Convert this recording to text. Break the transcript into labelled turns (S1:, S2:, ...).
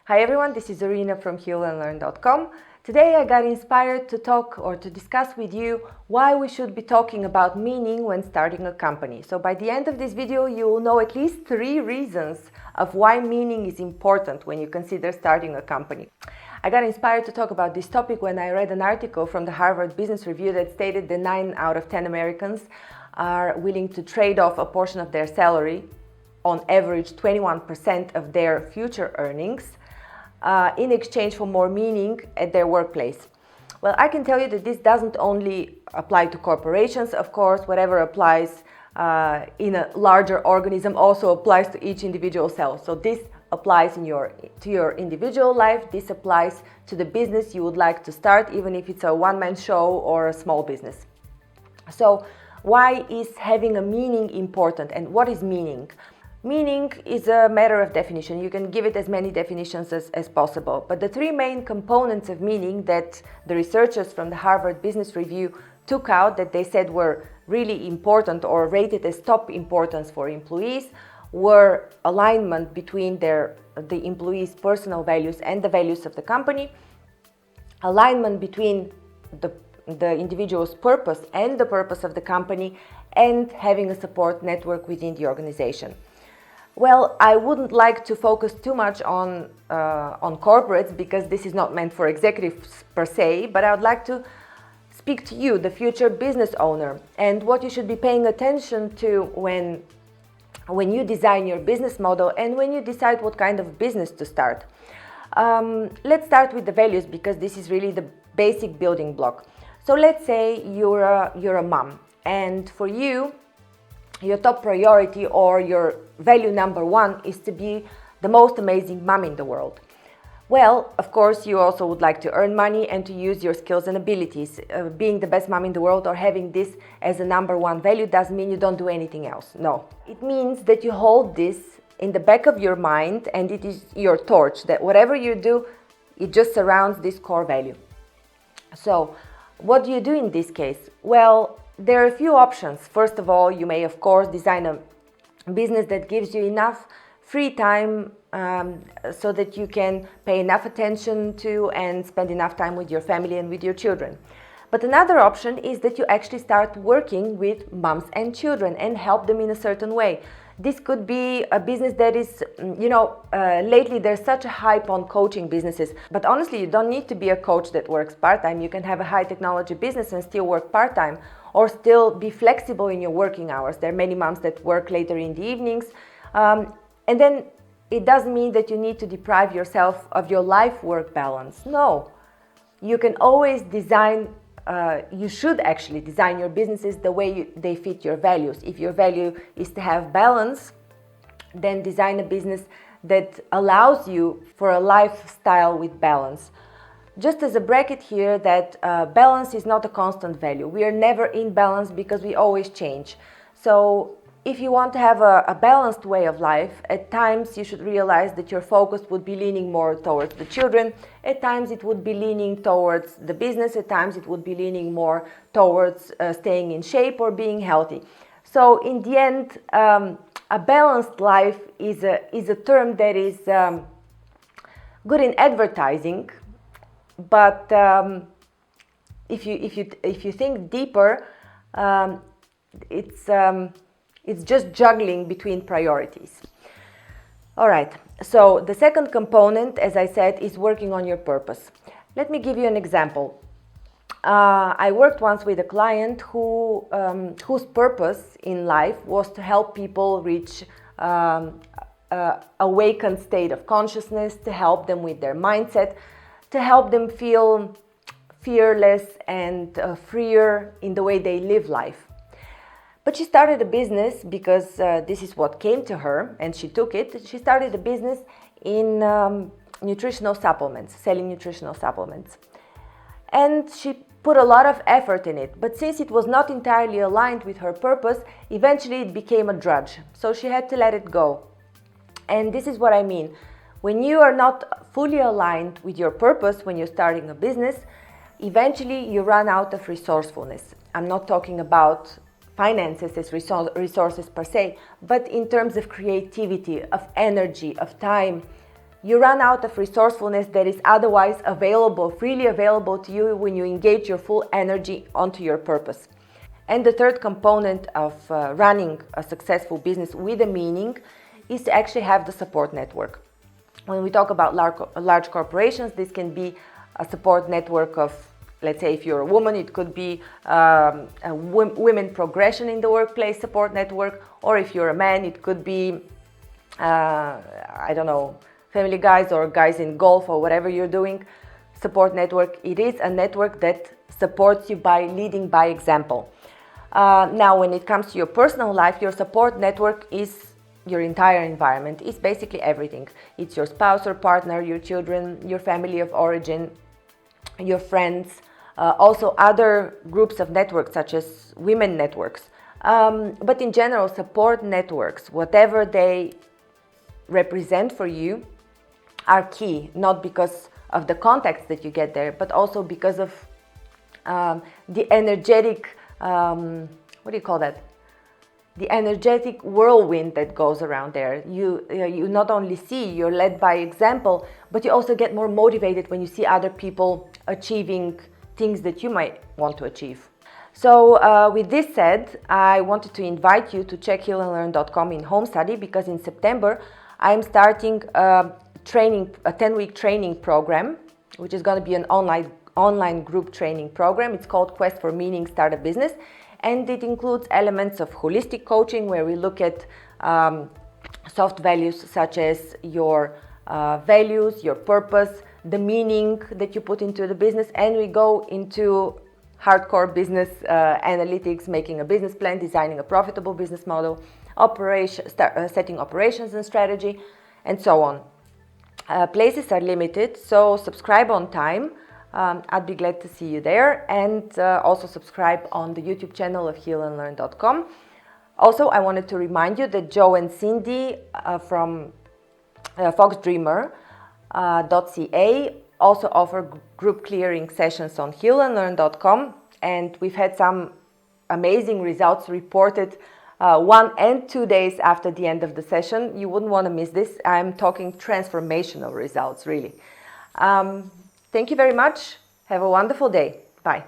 S1: Hi everyone, this is Arina from Healnlearn.com. Today I got inspired to talk or to discuss with you why we should be talking about meaning when starting a company. So by the end of this video, you will know at least 3 reasons of why meaning is important when you consider starting a company. I got inspired to talk about this topic when I read an article from the Harvard Business Review that stated that 9 out of 10 Americans are willing to trade off a portion of their salary, on average 21% of their future earnings, in exchange for more meaning at their workplace. Well, I can tell you that this doesn't only apply to corporations, of course. Whatever applies in a larger organism also applies to each individual cell. So this applies to your individual life. This applies to the business you would like to start, even if it's a one-man show or a small business. So why is having a meaning important, and what is meaning? Meaning is a matter of definition. You can give it as many definitions as possible. But the 3 main components of meaning that the researchers from the Harvard Business Review took out, that they said were really important or rated as top importance for employees, were alignment between the employees' personal values and the values of the company, alignment between the individual's purpose and the purpose of the company, and having a support network within the organization. Well, I wouldn't like to focus too much on corporates, because this is not meant for executives per se, but I would like to speak to you, the future business owner, and what you should be paying attention to when you design your business model and when you decide what kind of business to start. Let's start with the values, because this is really the basic building block. So let's say you're a mom, and for you, your top priority or your value number 1 is to be the most amazing mom in the world. Well, of course, you also would like to earn money and to use your skills and abilities. Being the best mom in the world or having this as a number 1 value doesn't mean you don't do anything else. No. It means that you hold this in the back of your mind, and it is your torch, that whatever you do, it just surrounds this core value. So, what do you do in this case? Well, there are a few options. First of all, you may, of course, design a business that gives you enough free time so that you can pay enough attention to and spend enough time with your family and with your children. But another option is that you actually start working with moms and children and help them in a certain way. This could be a business that is, lately there's such a hype on coaching businesses. But honestly, you don't need to be a coach that works part-time. You can have a high technology business and still work part-time, or still be flexible in your working hours. There are many moms that work later in the evenings. And then it doesn't mean that you need to deprive yourself of your life-work balance. No, you can always you should actually design your businesses the way they fit your values. If your value is to have balance, then design a business that allows you for a lifestyle with balance. Just as a bracket here, that balance is not a constant value. We are never in balance because we always change. So if you want to have a balanced way of life, at times you should realize that your focus would be leaning more towards the children. At times it would be leaning towards the business. At times it would be leaning more towards staying in shape or being healthy. So in the end, a balanced life is a term that is good in advertising, but if you think deeper, it's just juggling between priorities. All right, so the second component, as I said, is working on your purpose. Let me give you an example. I worked once with a client whose purpose in life was to help people reach awakened state of consciousness, to help them with their mindset, to help them feel fearless and freer in the way they live life. But she started a business because this is what came to her, and she took it. She started a business in nutritional supplements, selling nutritional supplements. And she put a lot of effort in it. But since it was not entirely aligned with her purpose, eventually it became a drudge. So she had to let it go. And this is what I mean. When you are not fully aligned with your purpose when you're starting a business, eventually you run out of resourcefulness. I'm not talking about finances as resources per se, but in terms of creativity, of energy, of time, you run out of resourcefulness that is otherwise available, freely available to you when you engage your full energy onto your purpose. And the third component of running a successful business with a meaning is to actually have the support network. When we talk about large corporations, this can be a support network of, let's say, if you're a woman, it could be a women progression in the workplace support network, or if you're a man, it could be, I don't know, family guys or guys in golf or whatever you're doing. Support network, it is a network that supports you by leading by example. Now, when it comes to your personal life, your support network is your entire environment. It's basically everything. It's your spouse or partner, your children, your family of origin, your friends, also other groups of networks such as women networks. But in general, support networks, whatever they represent for you, are key, not because of the contacts that you get there, but also because of the energetic, what do you call that? The energetic whirlwind that goes around there. You not only see, you're led by example, but you also get more motivated when you see other people achieving things that you might want to achieve. So with this said, I wanted to invite you to check healnlearn.com in home study, because in September I'm starting a 10-week training program, which is going to be an online group training program. It's called Quest for Meaning, Start a Business. And it includes elements of holistic coaching, where we look at soft values such as your values, your purpose, the meaning that you put into the business, and we go into hardcore business analytics, making a business plan, designing a profitable business model, setting operations and strategy, and so on. Places are limited, so subscribe on time. I'd be glad to see you there, and also subscribe on the YouTube channel of healnlearn.com. Also, I wanted to remind you that Joe and Cindy from foxdreamer.ca also offer group clearing sessions on healnlearn.com, and we've had some amazing results reported 1 and 2 days after the end of the session. You wouldn't want to miss this. I'm talking transformational results, really. Thank you very much. Have a wonderful day. Bye.